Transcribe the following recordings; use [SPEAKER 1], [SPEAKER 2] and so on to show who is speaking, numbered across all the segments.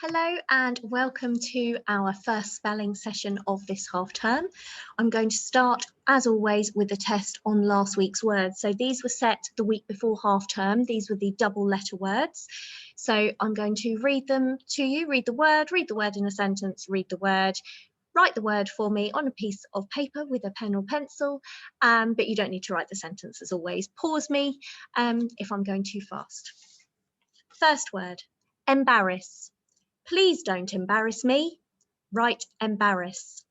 [SPEAKER 1] Hello and welcome to our first spelling session of this half term. I'm going to start, as always, with a test on last week's words. So these were set the week before half term. These were the double letter words. So I'm going to read them to you, read the word in a sentence, read the word, write the word for me on a piece of paper with a pen or pencil, but you don't need to write the sentence as always. Pause me if I'm going too fast. First word, embarrass. Please don't embarrass me. Write embarrass.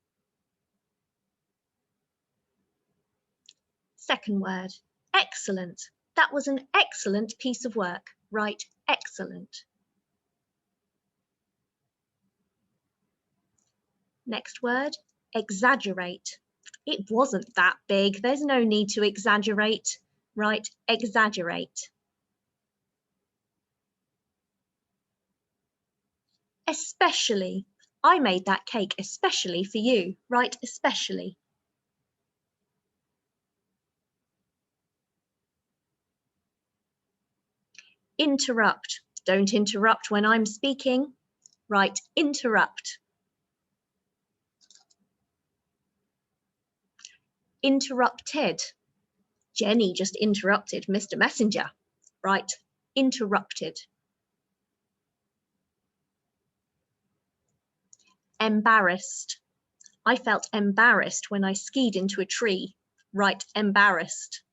[SPEAKER 1] Second word, excellent. That was an excellent piece of work. Write excellent. Next word, exaggerate. It wasn't that big. There's no need to exaggerate. Write exaggerate. Especially. I made that cake especially for you. Write especially. Interrupt. Don't interrupt when I'm speaking. Write interrupt. Interrupted. Jenny just interrupted Mr. Messenger. Write interrupted. Embarrassed. I felt embarrassed when I skied into a tree. Write embarrassed.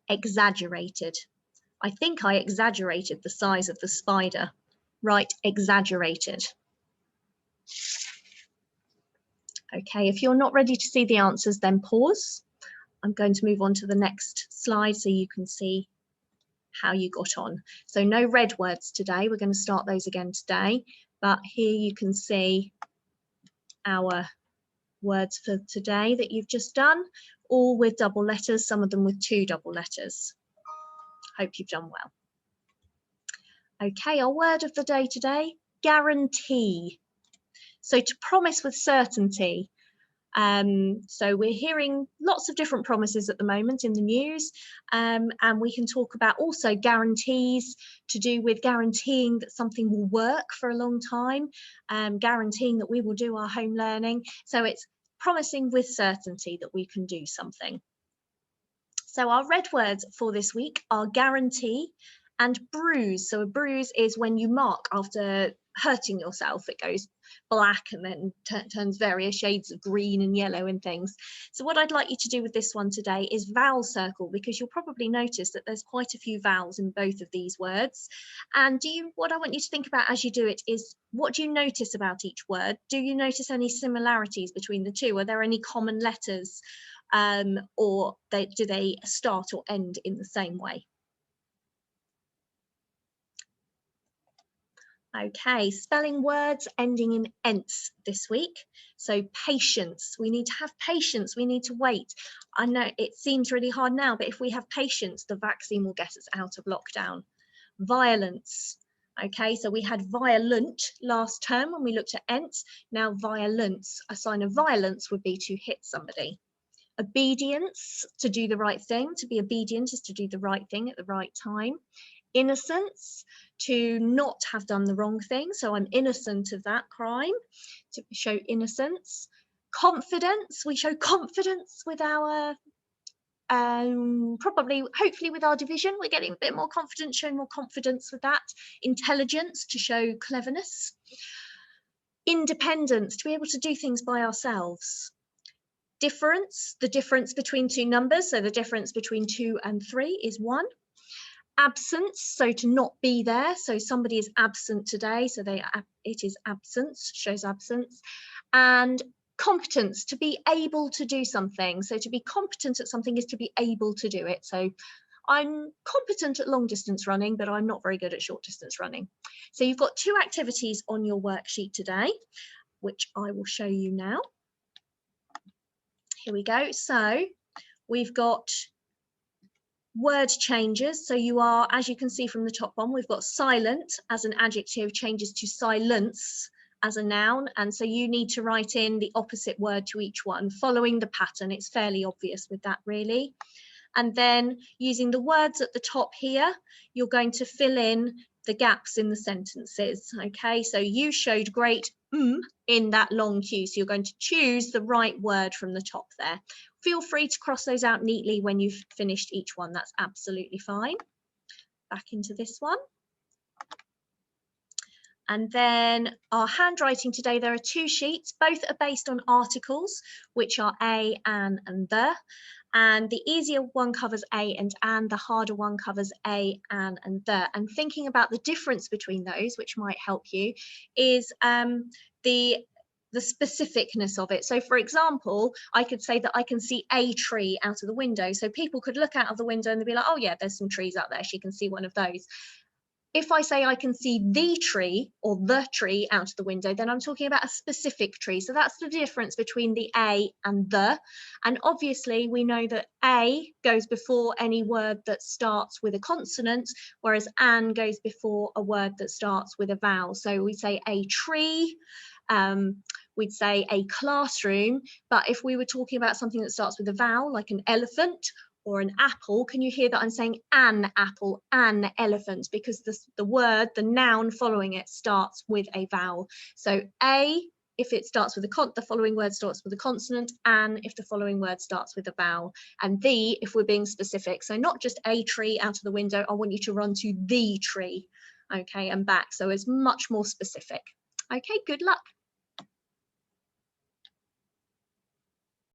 [SPEAKER 1] Exaggerated. I think I exaggerated the size of the spider. Write exaggerated. Okay, if you're not ready to see the answers, then pause. I'm going to move on to the next slide so you can see how you got on. So no red words today. We're going to start those again today. But here you can see our words for today that you've just done, all with double letters, some of them with two double letters. Hope you've done well. Okay, our word of the day today, guarantee. So to promise with certainty. So we're hearing lots of different promises at the moment in the news, and we can talk about also guarantees to do with guaranteeing that something will work for a long time, guaranteeing that we will do our home learning. So it's promising with certainty that we can do something. So our red words for this week are guarantee and bruise. So a bruise is when you mark after hurting yourself. It goes black and then turns various shades of green and yellow and things. So what I'd like you to do with this one today is vowel circle, because you'll probably notice that there's quite a few vowels in both of these words. And what I want you to think about as you do it is, what do you notice about each word? Do you notice any similarities between the two? Are there any common letters, or do they start or end in the same way? Okay, spelling words ending in ence this week. So patience, we need to have patience, we need to wait. I know it seems really hard now, but if we have patience, the vaccine will get us out of lockdown. Violence. Okay, so we had violent last term when we looked at ence. Now violence, a sign of violence would be to hit somebody. Obedience, to do the right thing. To be obedient is to do the right thing at the right time. Innocence, to not have done the wrong thing. So I'm innocent of that crime, to show innocence. Confidence, we show confidence with our, hopefully with our division, we're getting a bit more confident, showing more confidence with that. Intelligence, to show cleverness. Independence, to be able to do things by ourselves. Difference, the difference between two numbers, so the difference between 2 and 3 is 1. Absence, so to not be there, so somebody is absent today, so it is absence, shows absence. And competence, to be able to do something, so to be competent at something is to be able to do it. So I'm competent at long distance running, but I'm not very good at short distance running. So you've got 2 activities on your worksheet today, which I will show you now. Here we go. So we've got word changes. So you are, as you can see from the top one, we've got silent as an adjective changes to silence as a noun. And so you need to write in the opposite word to each one, following the pattern. It's fairly obvious with that, really. And then using the words at the top here, you're going to fill in the gaps in the sentences. Okay, so you showed great in that long queue. So you're going to choose the right word from the top there. Feel free to cross those out neatly when you've finished each one. That's absolutely fine. Back into this one. And then our handwriting today, there are 2 sheets, both are based on articles, which are a, an, and the. And the easier one covers a and an, the harder one covers a, an, and the. And thinking about the difference between those, which might help you, is the specificness of it. So for example, I could say that I can see a tree out of the window. So people could look out of the window and they'd be like, oh yeah, there's some trees out there. She can see one of those. If I say I can see the tree or the tree out of the window, then I'm talking about a specific tree. So that's the difference between the a and the. And obviously we know that a goes before any word that starts with a consonant, whereas an goes before a word that starts with a vowel. So we say a tree, we'd say a classroom, but if we were talking about something that starts with a vowel, like an elephant or an apple, can you hear that I'm saying an apple, an elephant, because the word, the noun following it starts with a vowel. So a, if it starts with the following word starts with a consonant, and if the following word starts with a vowel, and the, if we're being specific. So not just a tree out of the window, I want you to run to the tree, okay, and back. So it's much more specific. Okay, good luck.